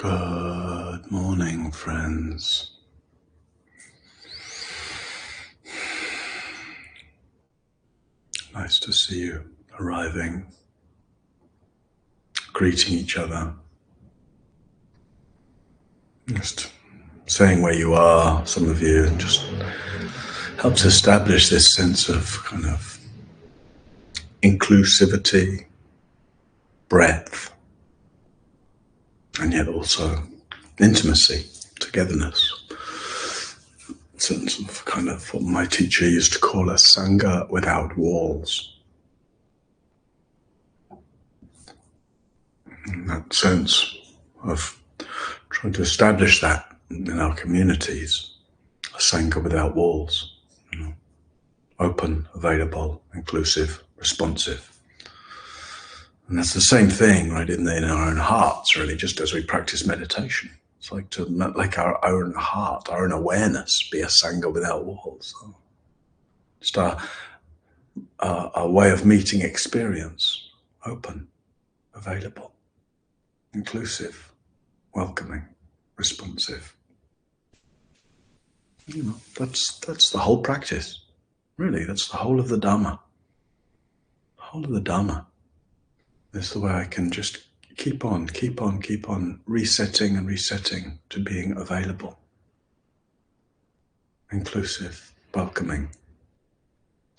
Good morning, friends. Nice to see you arriving, greeting each other, just saying where you are. Some of you just helps establish this sense of kind of inclusivity, breadth, and yet also intimacy, togetherness. Sense of kind of what my teacher used to call a Sangha without walls. And that sense of trying to establish that in our communities, a Sangha without walls, open, available, inclusive, responsive. And that's the same thing, right, in our own hearts, really, just as we practice meditation. It's like to make our own heart, our own awareness be a Sangha without walls. So just our way of meeting experience, open, available, inclusive, welcoming, responsive. That's the whole practice. Really, that's the whole of the Dhamma. The whole of the Dhamma is the way I can just keep on resetting and resetting to being available, inclusive, welcoming,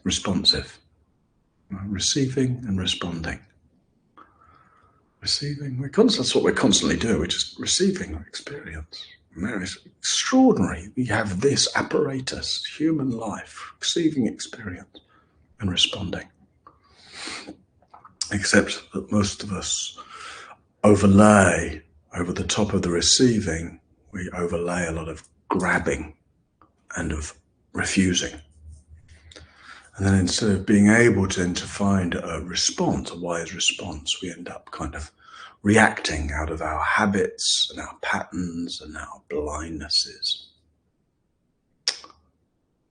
responsive, receiving and responding. Receiving, that's what we're constantly doing. We're just receiving our experience. And there is extraordinary. We have this apparatus, human life, receiving experience and responding. Except that most of us overlay over the top of the receiving, we overlay a lot of grabbing and of refusing. And then instead of being able to find a response, a wise response, we end up kind of reacting out of our habits and our patterns and our blindnesses.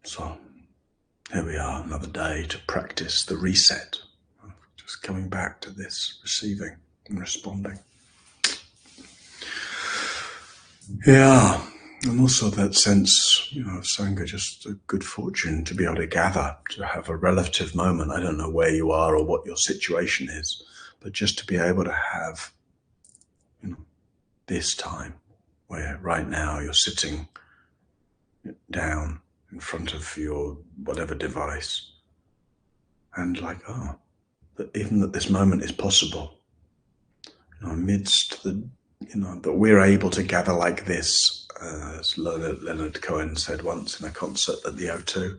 So here we are, another day to practice the reset. Just coming back to this receiving and responding. Yeah, and also that sense, of Sangha, just a good fortune to be able to gather, to have a relative moment. I don't know where you are or what your situation is, but just to be able to have, this time where right now you're sitting down in front of your whatever device and even that this moment is possible, amidst the, that we're able to gather like this, as Leonard Cohen said once in a concert at the O2,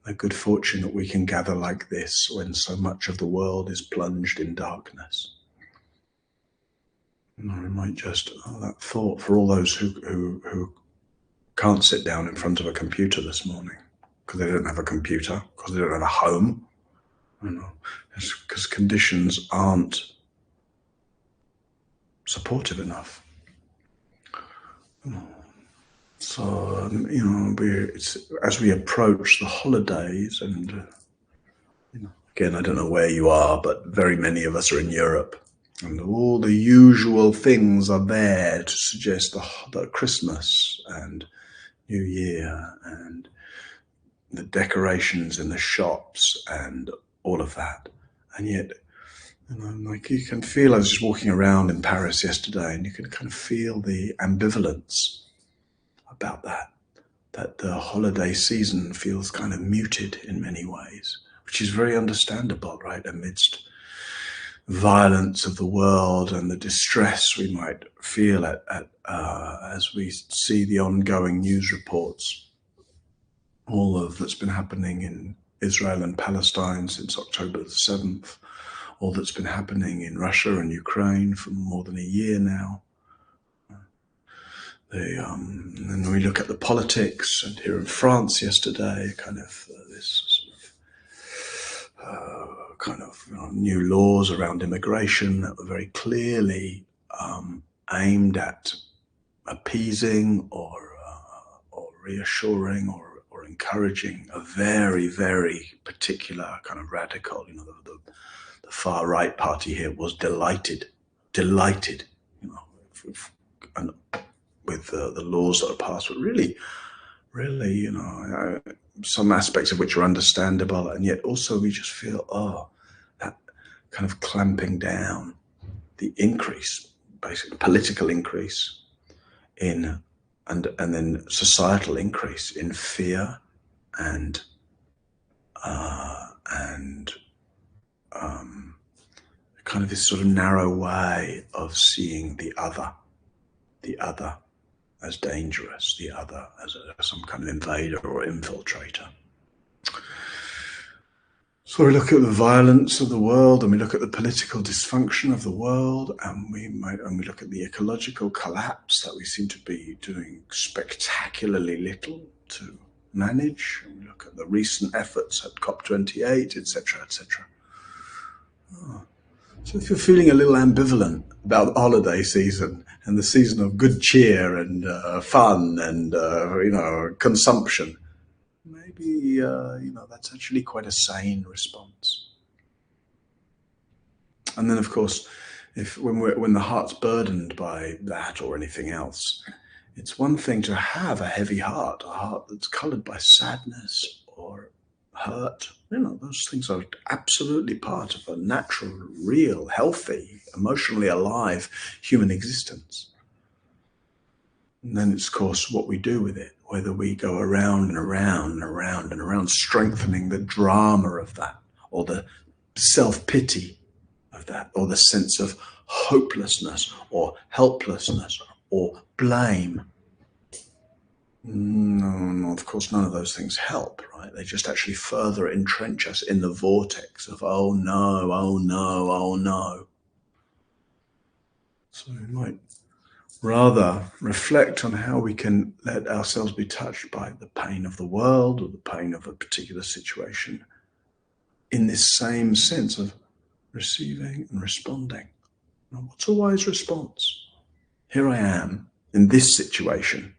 a good fortune that we can gather like this when so much of the world is plunged in darkness. And we might just, that thought for all those who can't sit down in front of a computer this morning because they don't have a computer, because they don't have a home, because conditions aren't supportive enough. So, as we approach the holidays, and again, I don't know where you are, but very many of us are in Europe, and all the usual things are there to suggest that Christmas and New Year and the decorations in the shops and all of that. And yet, you can feel, I was just walking around in Paris yesterday, and you can kind of feel the ambivalence about that the holiday season feels kind of muted in many ways, which is very understandable, right? Amidst violence of the world and the distress we might feel as we see the ongoing news reports, all of that's been happening in Israel and Palestine since October the 7th, all that's been happening in Russia and Ukraine for more than a year now. And we look at the politics, and here in France yesterday, kind of this sort of new laws around immigration that were very clearly aimed at appeasing or reassuring or encouraging a very, very particular kind of radical. The far right party here was delighted, and with the laws that are passed, but really, some aspects of which are understandable, and yet also we just feel, that kind of clamping down, the increase, basically political increase in, and then societal increase in fear and kind of this sort of narrow way of seeing the other as dangerous, the other as some kind of invader or infiltrator. So we look at the violence of the world, and we look at the political dysfunction of the world, and we look at the ecological collapse that we seem to be doing spectacularly little to manage. And we look at the recent efforts at COP28, etc., etc. So if you're feeling a little ambivalent about the holiday season and the season of good cheer and fun and consumption, maybe that's actually quite a sane response. And then, of course, when the heart's burdened by that or anything else, it's one thing to have a heavy heart, a heart that's coloured by sadness or hurt. Those things are absolutely part of a natural, real, healthy, emotionally alive human existence. And then it's, of course, what we do with it, whether we go around and around and around and around, strengthening the drama of that, or the self-pity of that, or the sense of hopelessness or helplessness or blame. No, of course, none of those things help, right? They just actually further entrench us in the vortex of, oh no, oh no, oh no. So we might rather reflect on how we can let ourselves be touched by the pain of the world or the pain of a particular situation in this same sense of receiving and responding. Now, what's a wise response? Here I am in this situation.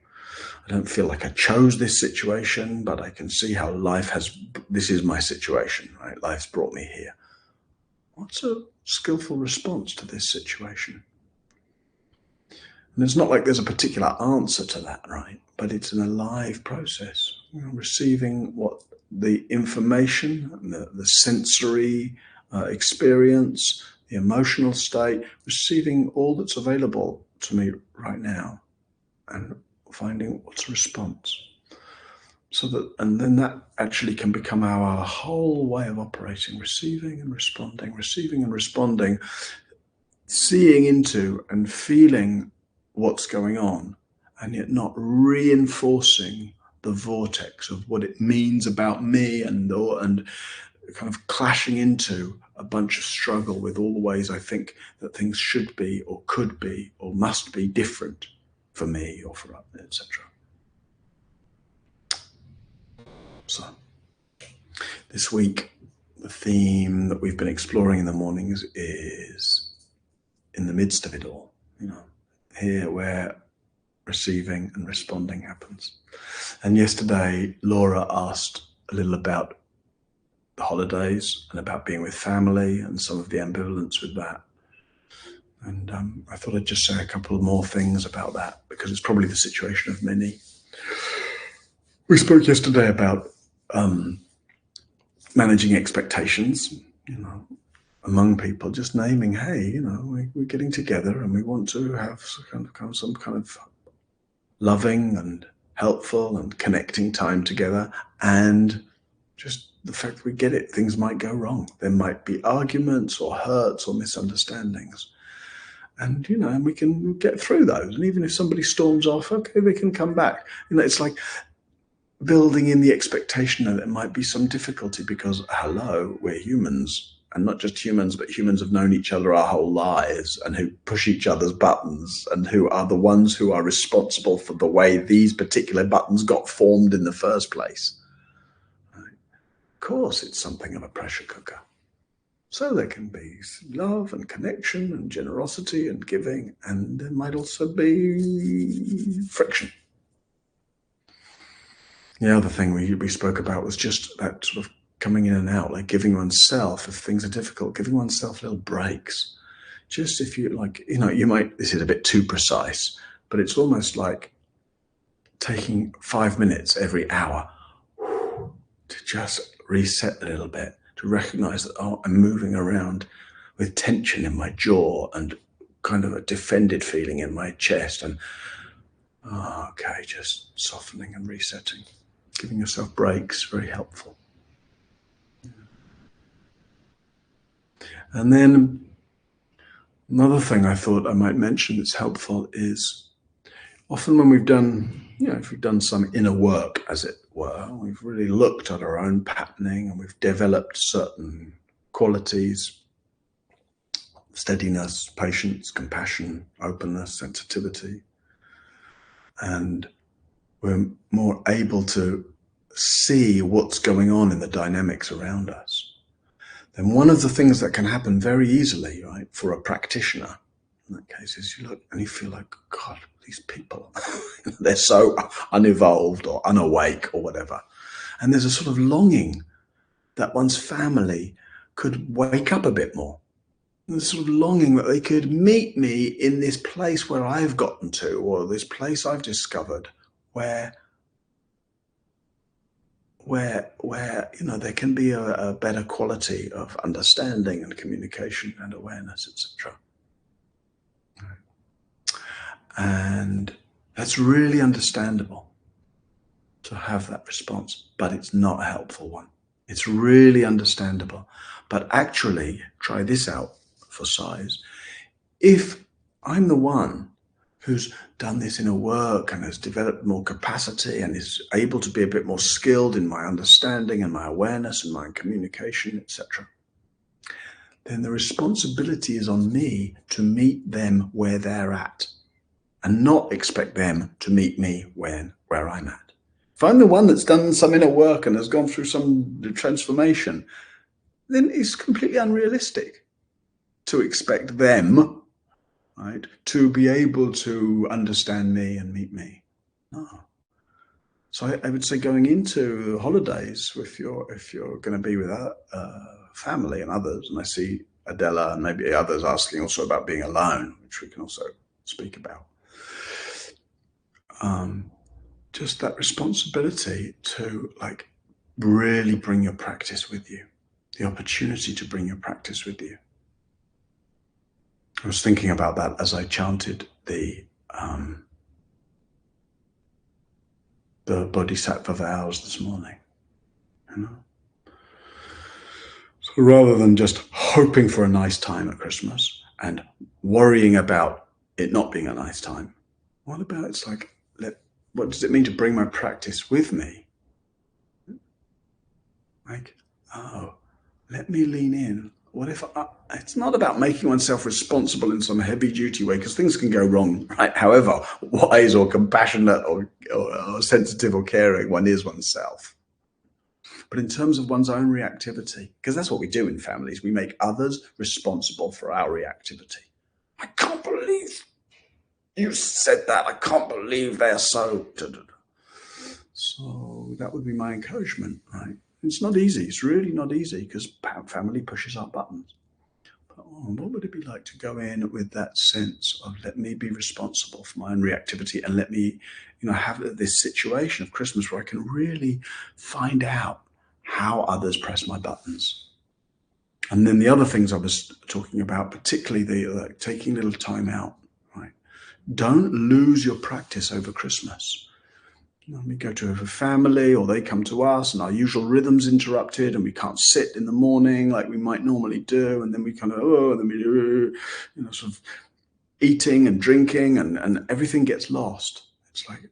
I don't feel like I chose this situation, but I can see how this is my situation, right? Life's brought me here. What's a skillful response to this situation? And it's not like there's a particular answer to that, right? But it's an alive process, receiving what the information, the sensory experience, the emotional state, receiving all that's available to me right now, and finding what's a response. And then that actually can become our whole way of operating, receiving and responding, seeing into and feeling what's going on, and yet not reinforcing the vortex of what it means about me and kind of clashing into a bunch of struggle with all the ways I think that things should be or could be or must be different for me or for others, etc. So this week, the theme that we've been exploring in the mornings is in the midst of it all, here where receiving and responding happens. And yesterday, Laura asked a little about the holidays and about being with family and some of the ambivalence with that. And I thought I'd just say a couple of more things about that, because it's probably the situation of many. We spoke yesterday about managing expectations, among people, just naming, hey, we're getting together and we want to have some kind of loving and helpful and connecting time together, and just the fact that we get it, things might go wrong. There might be arguments or hurts or misunderstandings. And, and we can get through those. And even if somebody storms off, okay, they can come back. It's like building in the expectation that there might be some difficulty because, hello, we're humans. And not just humans, but humans have known each other our whole lives and who push each other's buttons and who are the ones who are responsible for the way these particular buttons got formed in the first place. Right? Of course, it's something of a pressure cooker. So there can be love and connection and generosity and giving, and there might also be friction. The other thing we spoke about was just that sort of coming in and out, like giving oneself, if things are difficult, giving oneself little breaks. Just if you you might, this is a bit too precise, but it's almost like taking 5 minutes every hour to just reset a little bit, to recognize that, oh, I'm moving around with tension in my jaw and kind of a defended feeling in my chest, and okay, just softening and resetting. Giving yourself breaks, very helpful. And then another thing I thought I might mention that's helpful is often when we've done, if we've done some inner work, as it were, we've really looked at our own patterning and we've developed certain qualities: steadiness, patience, compassion, openness, sensitivity. And we're more able to see what's going on in the dynamics around us. Then one of the things that can happen very easily, right, for a practitioner in that case, is you look and you feel like, God, these people, they're so unevolved or unawake or whatever. And there's a sort of longing that one's family could wake up a bit more. There's sort of longing that they could meet me in this place where I've gotten to, or this place I've discovered where there can be a better quality of understanding and communication and awareness, etc. And that's really understandable to have that response, but it's not a helpful one. It's really understandable. But actually, try this out for size. If I'm the one who's done this inner work and has developed more capacity and is able to be a bit more skilled in my understanding and my awareness and my communication, etc., then the responsibility is on me to meet them where they're at and not expect them to meet me where I'm at. If I'm the one that's done some inner work and has gone through some transformation, then it's completely unrealistic to expect them, right, to be able to understand me and meet me. No. So I would say, going into holidays, if you're going to be with family and others, and I see Adela and maybe others asking also about being alone, which we can also speak about. Just that responsibility to really bring your practice with you, the opportunity to bring your practice with you. I was thinking about that as I chanted the Bodhisattva vows this morning. So rather than just hoping for a nice time at Christmas and worrying about it not being a nice time, what about it's like, what does it mean to bring my practice with me? Let me lean in. What if it's not about making oneself responsible in some heavy duty way, because things can go wrong, right? However wise or compassionate or sensitive or caring one is oneself. But in terms of one's own reactivity, because that's what we do in families, we make others responsible for our reactivity. I can't believe you said that. I can't believe they're so... So that would be my encouragement, right? It's not easy. It's really not easy, because family pushes our buttons. But what would it be like to go in with that sense of, let me be responsible for my own reactivity, and let me, have this situation of Christmas where I can really find out how others press my buttons. And then the other things I was talking about, particularly the taking a little time out, right? Don't lose your practice over Christmas. We go to a family, or they come to us, and our usual rhythm's interrupted, and we can't sit in the morning like we might normally do, and then we kind of, sort of eating and drinking, and everything gets lost. It's like,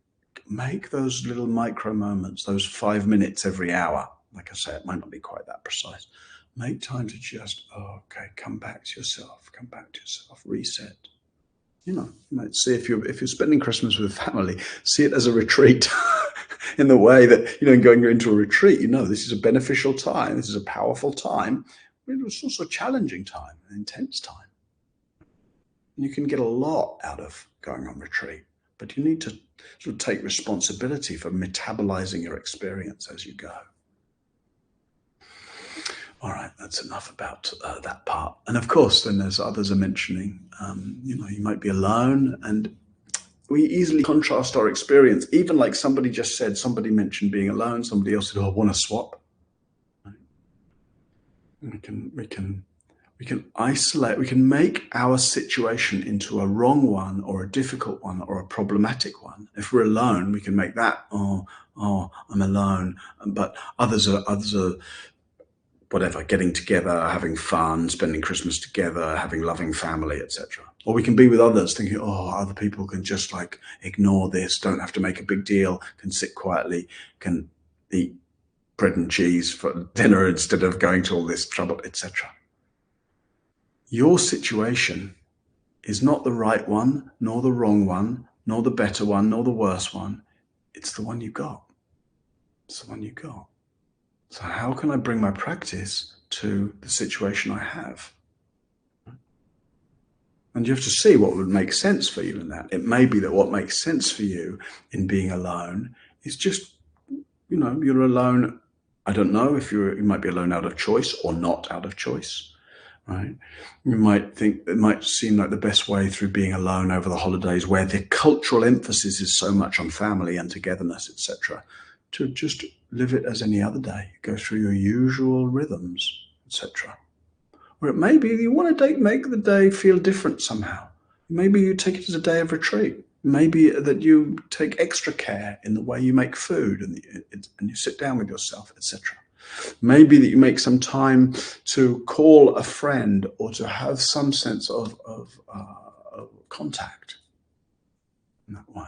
make those little micro moments, those 5 minutes every hour. Like I say, it might not be quite that precise. Make time to just, come back to yourself, reset. You might see, if you're spending Christmas with family, see it as a retreat in the way that, going into a retreat, this is a beneficial time. This is a powerful time. It's also a challenging time, an intense time. And you can get a lot out of going on retreat, but you need to sort of take responsibility for metabolizing your experience as you go. All right, that's enough about that part. And of course, then, as others are mentioning, you might be alone, and we easily contrast our experience. Even like somebody just said, somebody mentioned being alone, somebody else said, oh, I want to swap. Right? We can isolate, we can make our situation into a wrong one or a difficult one or a problematic one. If we're alone, we can make that, oh, I'm alone. But others are whatever, getting together, having fun, spending Christmas together, having loving family, etc. Or we can be with others thinking, oh, other people can just like ignore this, don't have to make a big deal, can sit quietly, can eat bread and cheese for dinner instead of going to all this trouble, etc. Your situation is not the right one, nor the wrong one, nor the better one, nor the worse one. It's the one you got. It's the one you got. So how can I bring my practice to the situation I have? And you have to see what would make sense for you in that. It may be that what makes sense for you in being alone is just, you're alone. I don't know if you might be alone out of choice or not out of choice, right? You might think it might seem like the best way through being alone over the holidays, where the cultural emphasis is so much on family and togetherness, etc., to just live it as any other day. Go through your usual rhythms, etc. Or it may be you want to make the day feel different somehow. Maybe you take it as a day of retreat. Maybe that you take extra care in the way you make food and you sit down with yourself, etc. Maybe that you make some time to call a friend or to have some sense of contact in that way.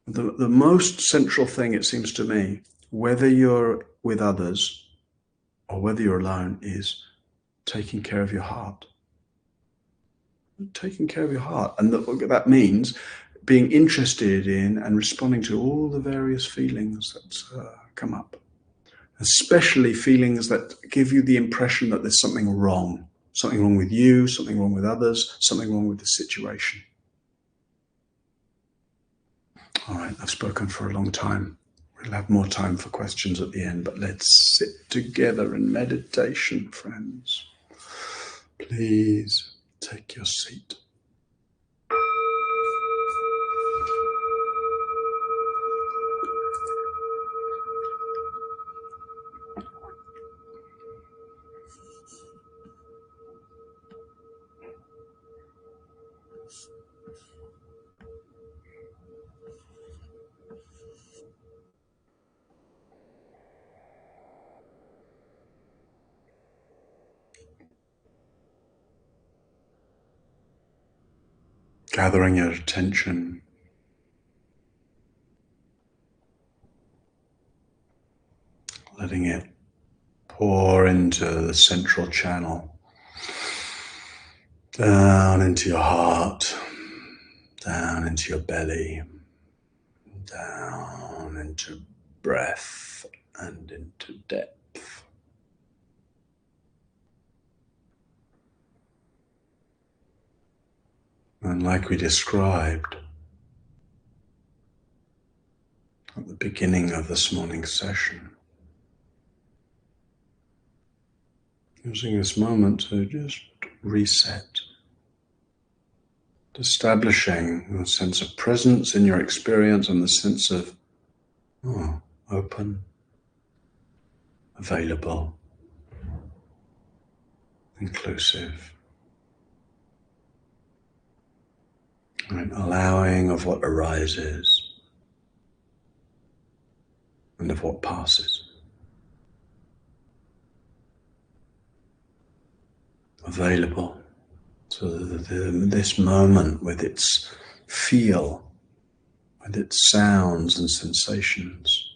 The most central thing, it seems to me, whether you're with others or whether you're alone, is taking care of your heart. Taking care of your heart. And that means being interested in and responding to all the various feelings that come up, especially feelings that give you the impression that there's something wrong with you, something wrong with others, something wrong with the situation. All right, I've spoken for a long time. We'll have more time for questions at the end, but let's sit together in meditation, friends. Please take your seat. Gathering your attention letting it pour into the central channel, down into your heart, down into your belly, down into breath and into depth. And like we described at the beginning of this morning's session, using this moment to just reset, establishing a sense of presence in your experience and the sense of open, available, inclusive, and allowing of what arises and of what passes. Available. So this moment with its feel, with its sounds and sensations.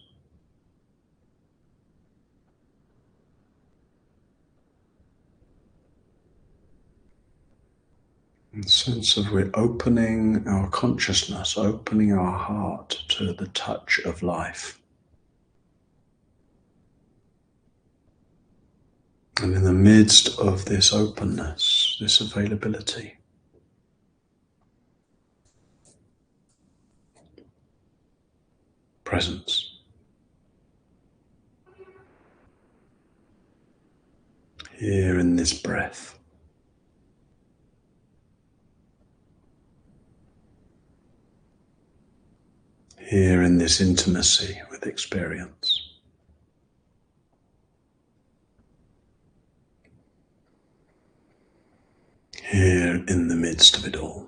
And sense of we're opening our consciousness, opening our heart to the touch of life. And in the midst of this openness, this availability, presence. Here in this breath. Here in this intimacy with experience. Here in the midst of it all.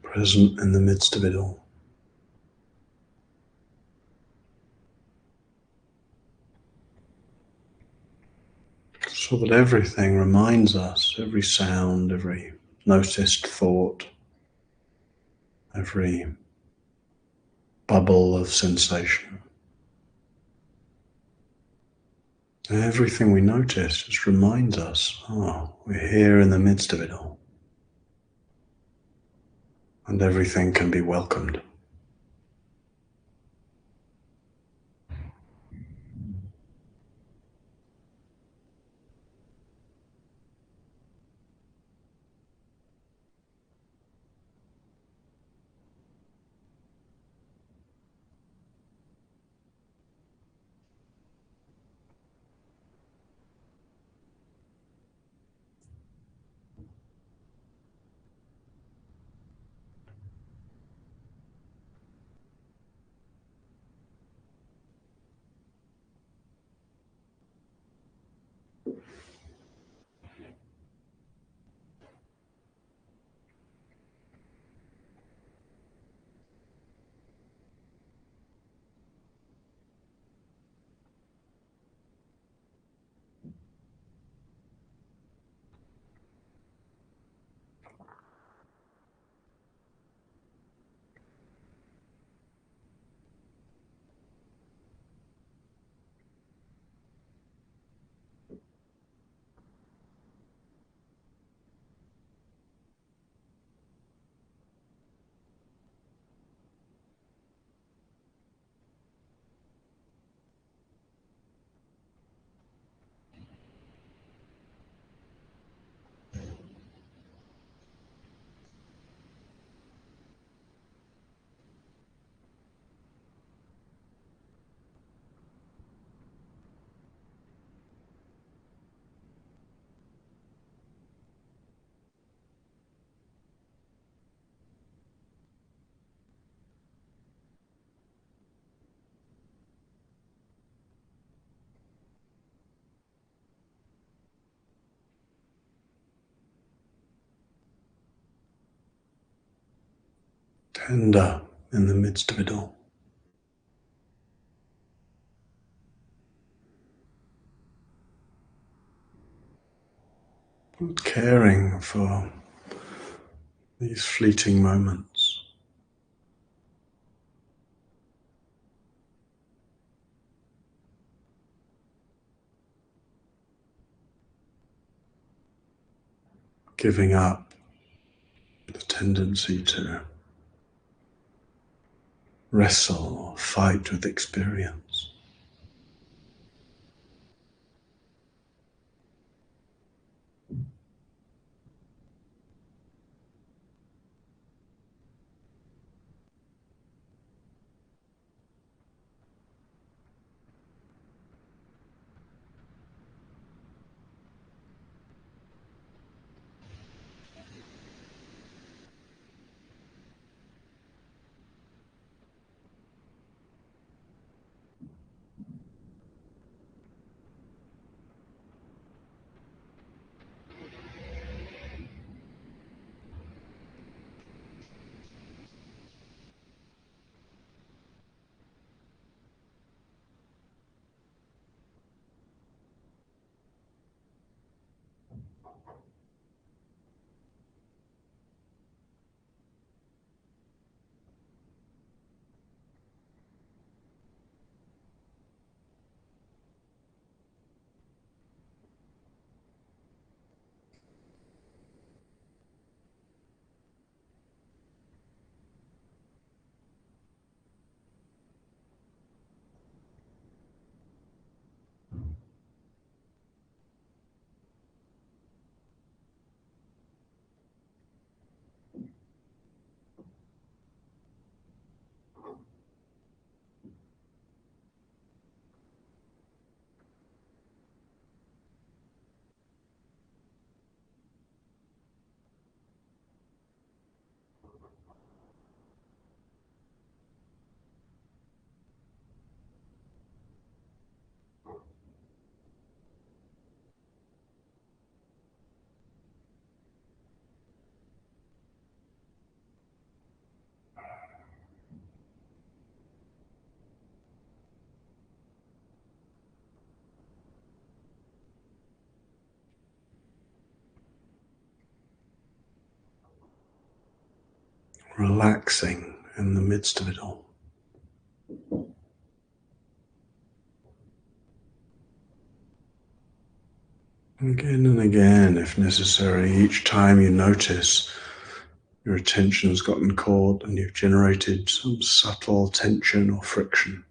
Present in the midst of it all. So that everything reminds us, every sound, every noticed thought, every bubble of sensation, everything we notice just reminds us, oh, we're here in the midst of it all. And everything can be welcomed. tender in the midst of it all. Caring for these fleeting moments. Giving up the tendency to wrestle or fight with experience. Relaxing in the midst of it all. Again and again, if necessary, each time you notice your attention's gotten caught and you've generated some subtle tension or friction.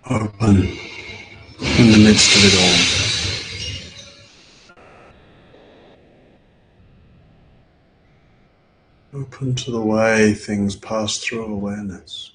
Open in the midst of it all. Open to the way things pass through awareness.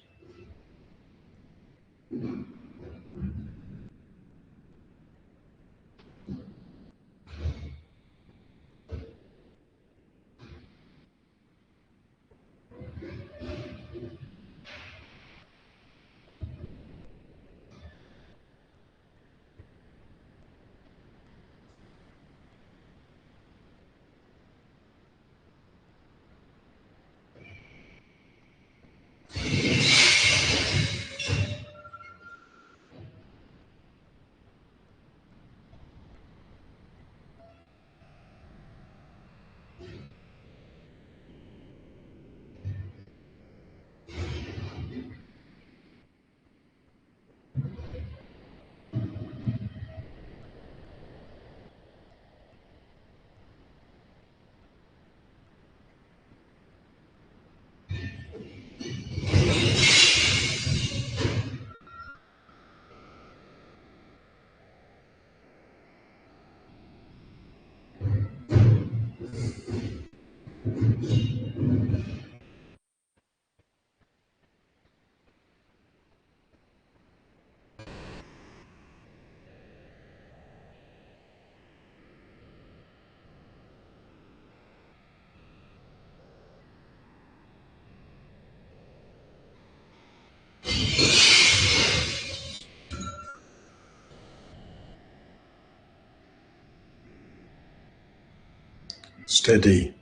Steady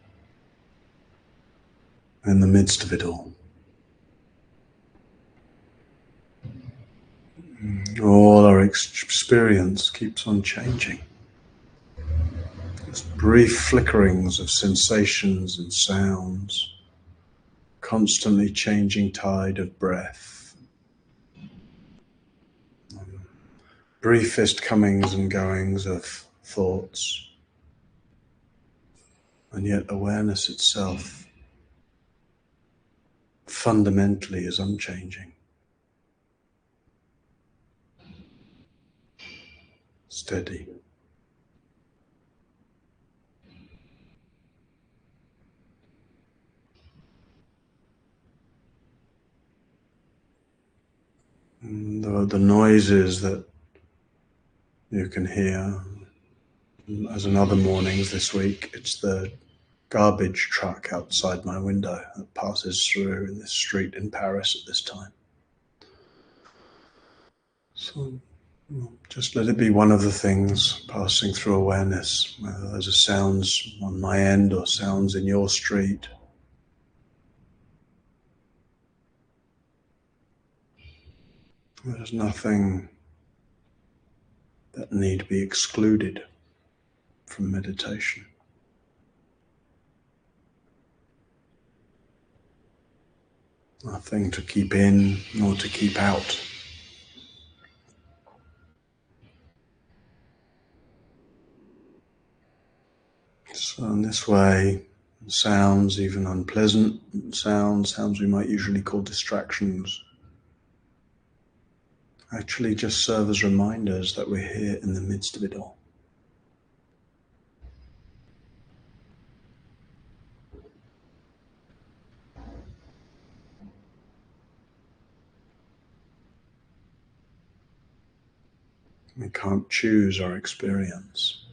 in the midst of it all. All our experience keeps on changing. There's brief flickerings of sensations and sounds, constantly changing tide of breath, briefest comings and goings of thoughts, and yet awareness itself fundamentally is unchanging. Steady. The noises that you can hear, as in other mornings this week, it's the garbage truck outside my window that passes through in this street in Paris at this time. So just let it be one of the things passing through awareness, whether those are sounds on my end or sounds in your street. There's nothing that need be excluded from meditation. Nothing to keep in nor to keep out. So in this way, sounds, even unpleasant sounds we might usually call distractions, actually just serve as reminders that we're here in the midst of it all. We can't choose our experience,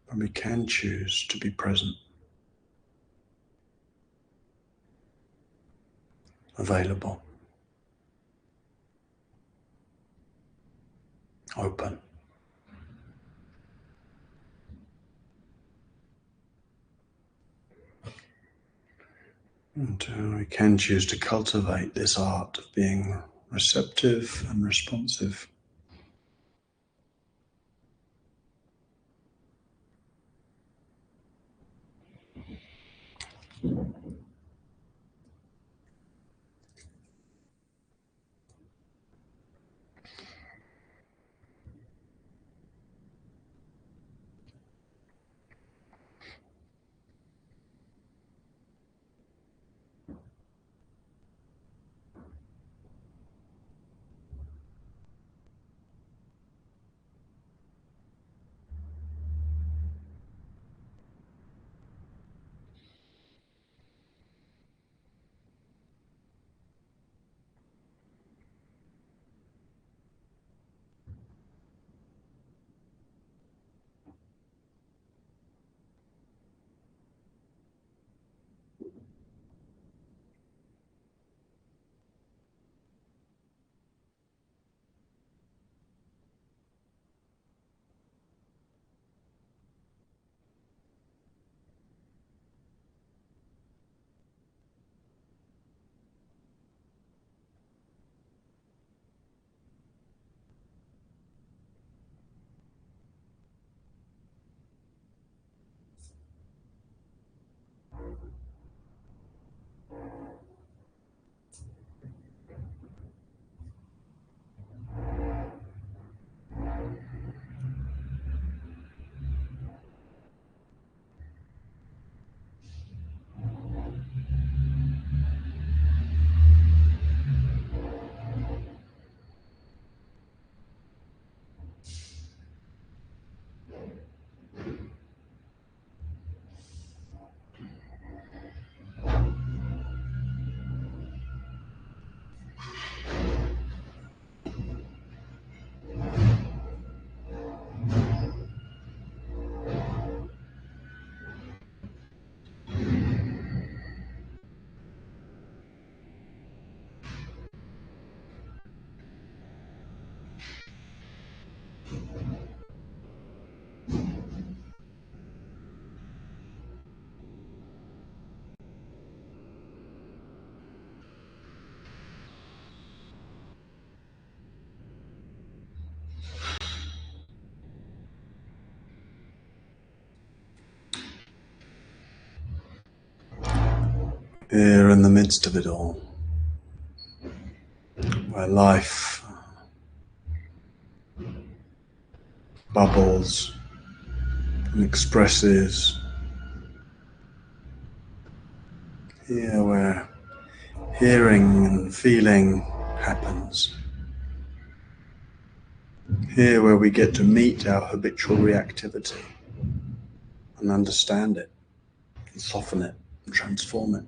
but we can choose to be present, available, open. And we can choose to cultivate this art of being receptive and responsive. Here in the midst of it all, where life bubbles and expresses, here where hearing and feeling happens, here where we get to meet our habitual reactivity and understand it, and soften it, and transform it.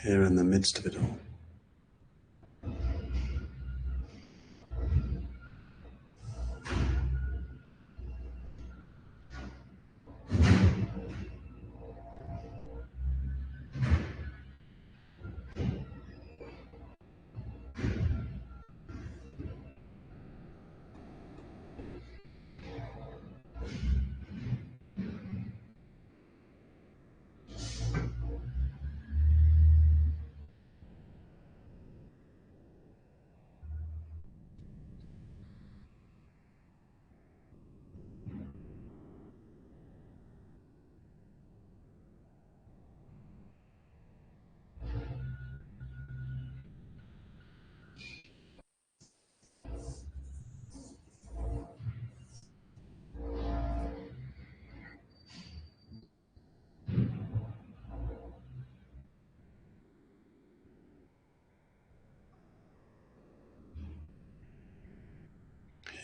Here in the midst of it all.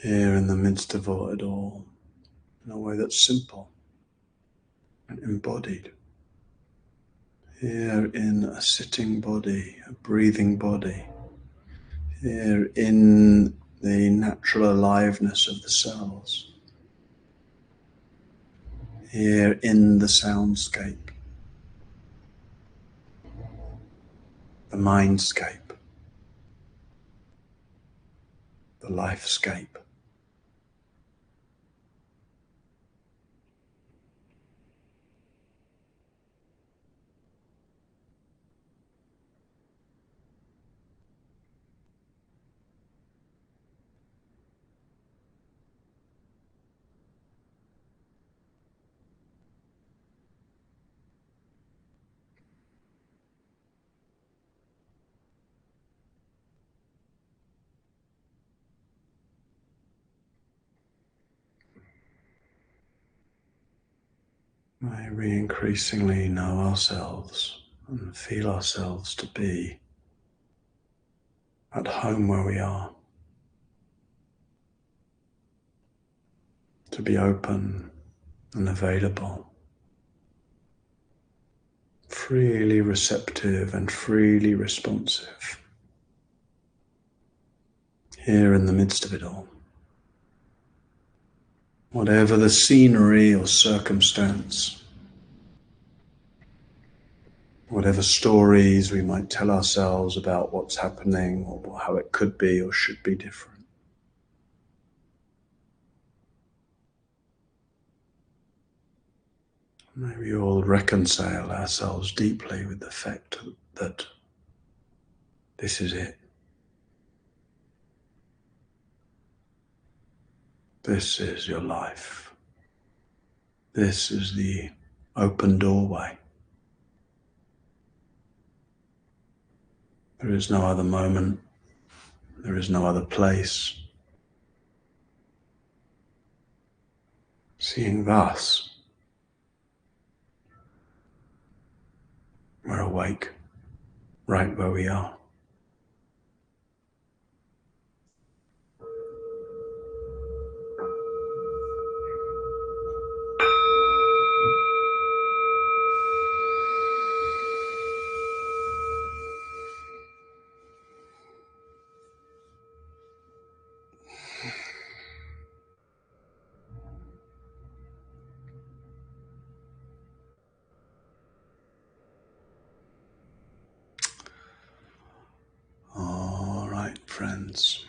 Here in the midst of it all, in a way that's simple and embodied. Here in a sitting body, a breathing body. Here in the natural aliveness of the cells. Here in the soundscape, the mindscape, the lifescape. May we increasingly know ourselves and feel ourselves to be at home where we are, to be open and available, freely receptive and freely responsive, here in the midst of it all. Whatever the scenery or circumstance, whatever stories we might tell ourselves about what's happening or how it could be or should be different. May we all reconcile ourselves deeply with the fact that this is it. This is your life. This is the open doorway. There is no other moment. There is no other place. Seeing thus, we're awake, right where we are. All right, friends.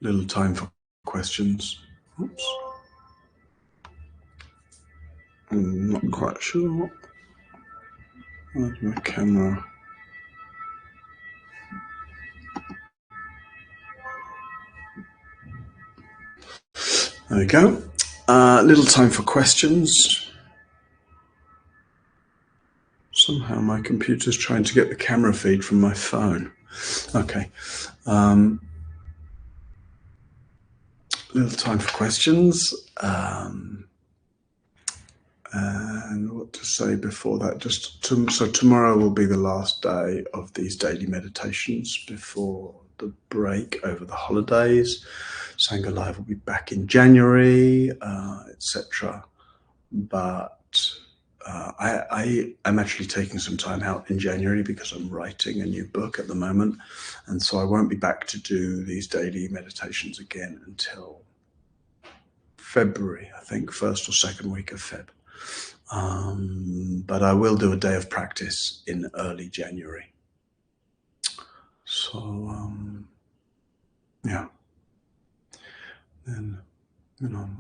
Little time for questions. Oops. I'm not quite sure. Where's my camera? There we go. Little time for questions. Somehow my computer's trying to get the camera feed from my phone. Okay. Little time for questions. And what to say before that? So tomorrow will be the last day of these daily meditations before the break over the holidays. Sangha Live will be back in January, etc. But I am actually taking some time out in January because I'm writing a new book at the moment, and so I won't be back to do these daily meditations again until February, I think, first or second week of Feb. But I will do a day of practice in early January. So, yeah. And,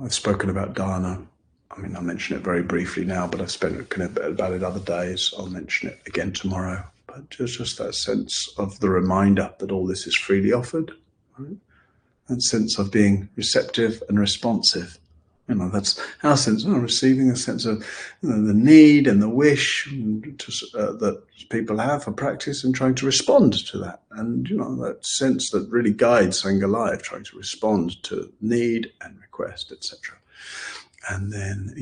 I've spoken about dana. I mean, I'll mention it very briefly now, but I've spoken about it other days. I'll mention it again tomorrow. But just that sense of the reminder that all this is freely offered, right? That sense of being receptive and responsive. That's our sense of receiving a sense of the need and the wish that people have for practice and trying to respond to that. And, that sense that really guides Sangha Life, trying to respond to need and request, etc. And then,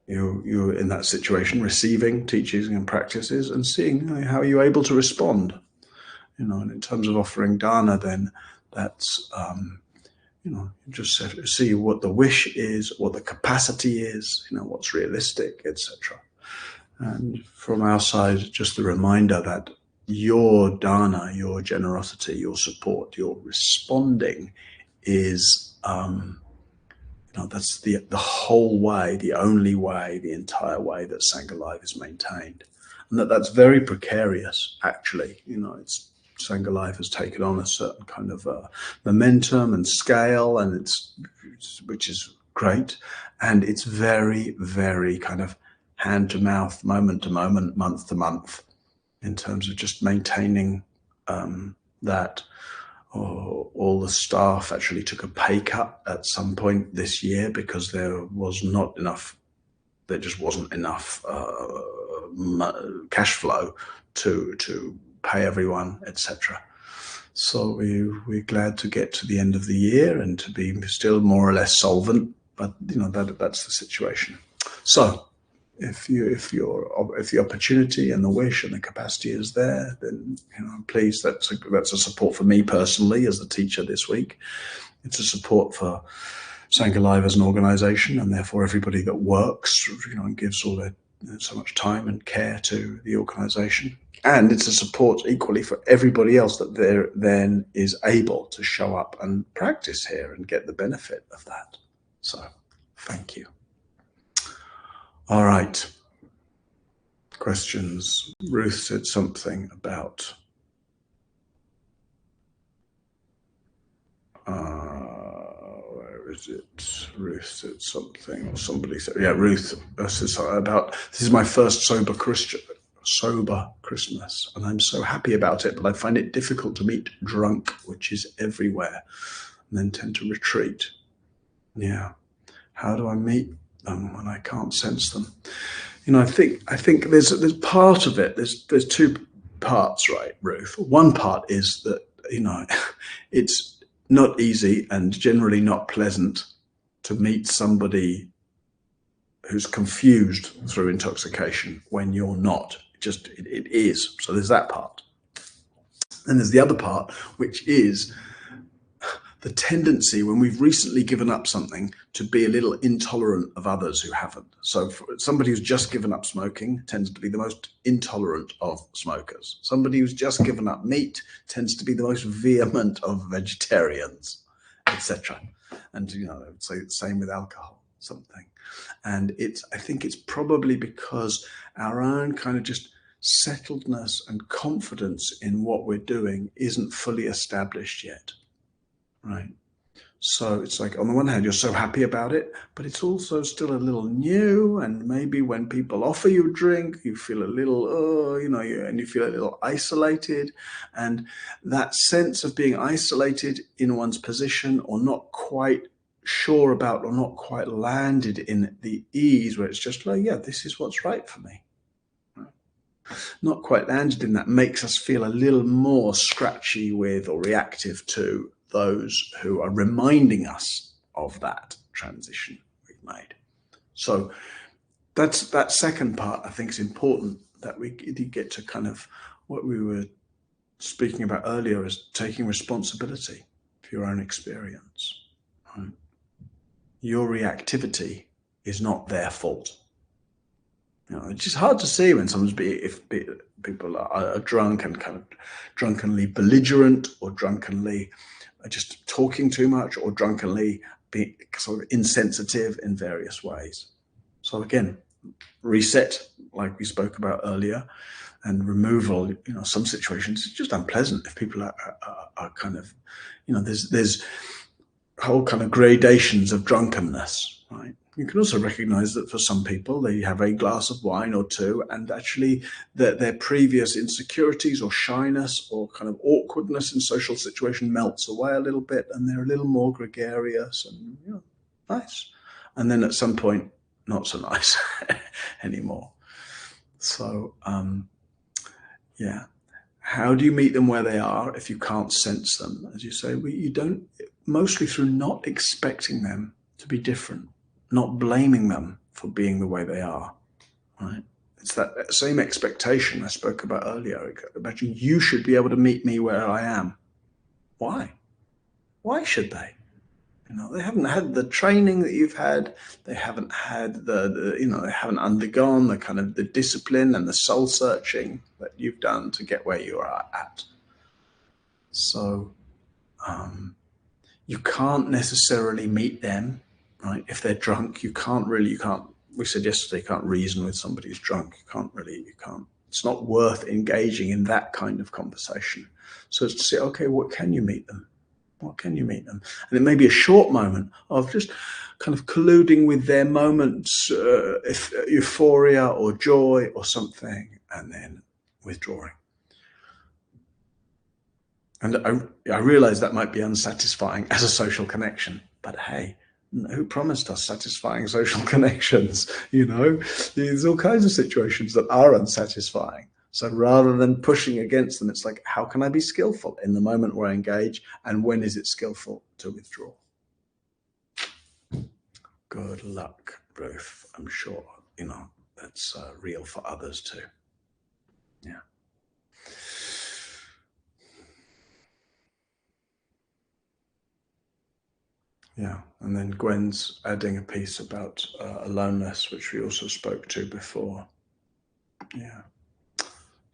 you're in that situation, receiving teachings and practices and seeing how you're able to respond. And in terms of offering dana, then that's... just see what the wish is, what the capacity is, what's realistic, etc. And from our side, just the reminder that your dana, your generosity, your support, your responding is, that's the whole way, the only way, the entire way that Sangha Life is maintained. And that's very precarious, actually. It's Sangha Life has taken on a certain kind of momentum and scale, and which is great. And it's very, very kind of hand to mouth, moment to moment, month to month, in terms of just maintaining that. All the staff actually took a pay cut at some point this year because there just wasn't enough cash flow to pay everyone, etc. So we're glad to get to the end of the year and to be still more or less solvent, but that's the situation. So if the opportunity and the wish and the capacity is there, then please, that's a support for me personally as the teacher this week. It's a support for Sangha Live as an organization, and therefore everybody that works, and gives all their so much time and care to the organization. And it's a support equally for everybody else that then is able to show up and practice here and get the benefit of that. So thank you. All right. Questions. Ruth said something about where is it? Ruth said something, or somebody said, yeah, Ruth said something about, this is my first sober Christmas, and I'm so happy about it, but I find it difficult to meet drunk, which is everywhere, and then tend to retreat. Yeah. How do I meet them when I can't sense them? I think there's part of it. There's two parts, right, Ruth? One part is that it's not easy and generally not pleasant to meet somebody who's confused through intoxication when you're not. It is. So there's that part. And there's the other part, which is the tendency when we've recently given up something to be a little intolerant of others who haven't. So somebody who's just given up smoking tends to be the most intolerant of smokers. Somebody who's just given up meat tends to be the most vehement of vegetarians, etc. And I would say the same with alcohol, something. And I think it's probably because our own kind of just settledness and confidence in what we're doing isn't fully established yet. Right. So it's like, on the one hand, you're so happy about it, but it's also still a little new. And maybe when people offer you a drink, you feel a little, and you feel a little isolated. And that sense of being isolated in one's position, or not quite sure about, or not quite landed in the ease where it's just like, yeah, this is what's right for me. Not quite landed in that makes us feel a little more scratchy with, or reactive to, those who are reminding us of that transition we've made. So that's that second part. I think is important, that we get to kind of what we were speaking about earlier, is taking responsibility for your own experience. Right? Your reactivity is not their fault. It's just hard to see when if people are drunk and kind of drunkenly belligerent, or drunkenly just talking too much, or drunkenly being sort of insensitive in various ways. So again, reset, like we spoke about earlier, and removal. Some situations it's just unpleasant if people are kind of, there's whole kind of gradations of drunkenness, right? You can also recognize that for some people, they have a glass of wine or two, and actually their previous insecurities or shyness or kind of awkwardness in social situation melts away a little bit, and they're a little more gregarious and nice. And then at some point, not so nice anymore. So, yeah. How do you meet them where they are if you can't sense them? As you say, you don't, mostly through not expecting them to be different, not blaming them for being the way they are, right? It's that same expectation I spoke about earlier. Imagine you should be able to meet me where I am. Why? Why should they? They haven't had the training that you've had. They haven't had they haven't undergone the kind of the discipline and the soul searching that you've done to get where you are at. So you can't necessarily meet them, right? If they're drunk, you can't, we said yesterday, you can't reason with somebody who's drunk. You can't. It's not worth engaging in that kind of conversation. So it's to say, okay, what can you meet them? What can you meet them? And it may be a short moment of just kind of colluding with their moments, euphoria or joy or something, and then withdrawing. And I realize that might be unsatisfying as a social connection, but hey, who promised us satisfying social connections? There's all kinds of situations that are unsatisfying. So rather than pushing against them, it's like, how can I be skillful in the moment where I engage? And when is it skillful to withdraw? Good luck, Ruth. I'm sure, that's real for others too. Yeah. Yeah, and then Gwen's adding a piece about aloneness, which we also spoke to before. Yeah.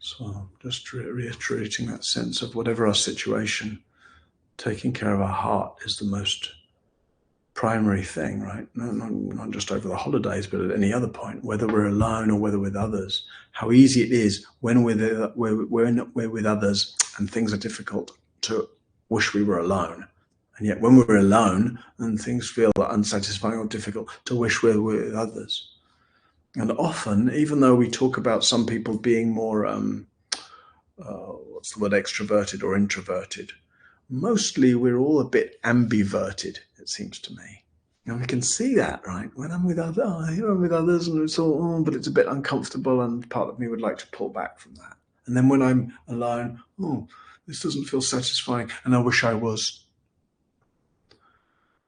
So just reiterating that sense of whatever our situation, taking care of our heart is the most primary thing, right? Not just over the holidays, but at any other point, whether we're alone or whether with others. How easy it is when we're with others and things are difficult to wish we were alone. And yet when we're alone and things feel unsatisfying or difficult, to wish we're with others. And often, even though we talk about some people being more, what's the word, extroverted or introverted, mostly we're all a bit ambiverted, it seems to me. We can see that, right? When I'm with others, and it's all, but it's a bit uncomfortable, and part of me would like to pull back from that. And then when I'm alone, this doesn't feel satisfying, and I wish I was.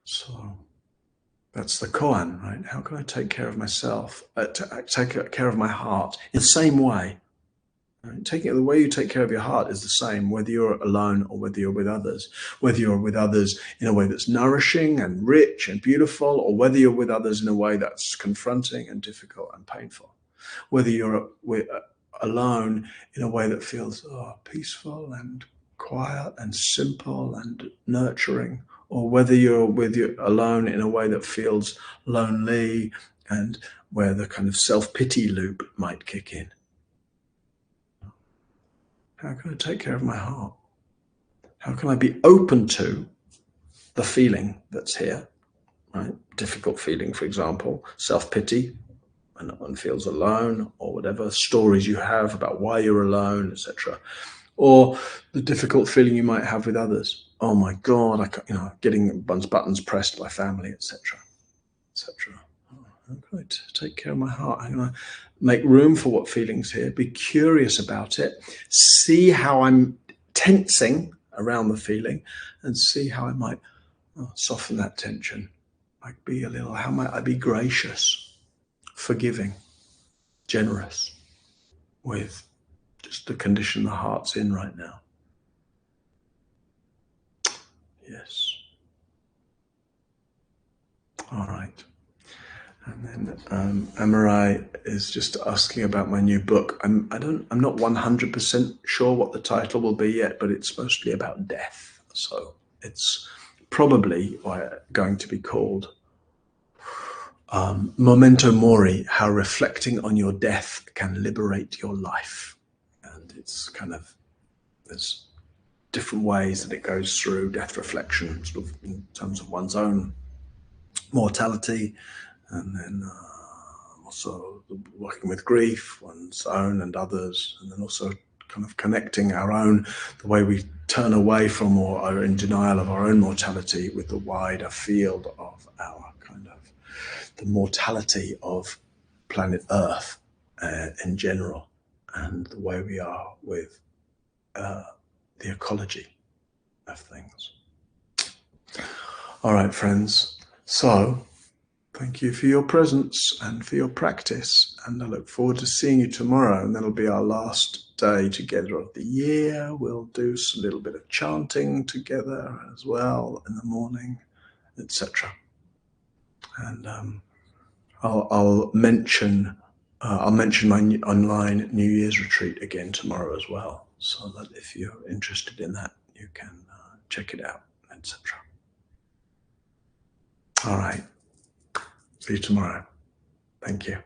So that's the koan, right? How can I take care of myself, take care of my heart in the same way? Right? The way you take care of your heart is the same, whether you're alone or whether you're with others. Whether you're with others in a way that's nourishing and rich and beautiful, or whether you're with others in a way that's confronting and difficult and painful. Whether you're alone in a way that feels peaceful and quiet and simple and nurturing, or whether you're alone in a way that feels lonely and where the kind of self-pity loop might kick in. How can I take care of my heart? How can I be open to the feeling that's here, right? Difficult feeling, for example, self-pity, when one feels alone, or whatever stories you have about why you're alone, etc. Or the difficult feeling you might have with others. Oh my God, getting one's buttons pressed by family, etc., etc. I'm going to take care of my heart. I'm going to make room for what feelings here. Be curious about it. See how I'm tensing around the feeling, and see how I might soften that tension. Like be a little. How might I be gracious, forgiving, generous with just the condition the heart's in right now? Yes. All right. And then Amarai is just asking about my new book. I'm not 100% sure what the title will be yet, but it's mostly about death. So it's probably going to be called Memento Mori: How Reflecting on Your Death Can Liberate Your Life. And it's kind of, there's different ways that it goes through death reflection, sort of in terms of one's own mortality, and then also working with grief, one's own and others, and then also kind of connecting our own, the way we turn away from or are in denial of our own mortality with the wider field of our kind of the mortality of planet Earth in general, and the way we are with the ecology of things. All right, friends. So thank you for your presence and for your practice. And I look forward to seeing you tomorrow. And that'll be our last day together of the year. We'll do a little bit of chanting together as well in the morning, etc. And I'll mention my online New Year's retreat again tomorrow as well, so that if you're interested in that, you can check it out, etc. All right. See you tomorrow. Thank you.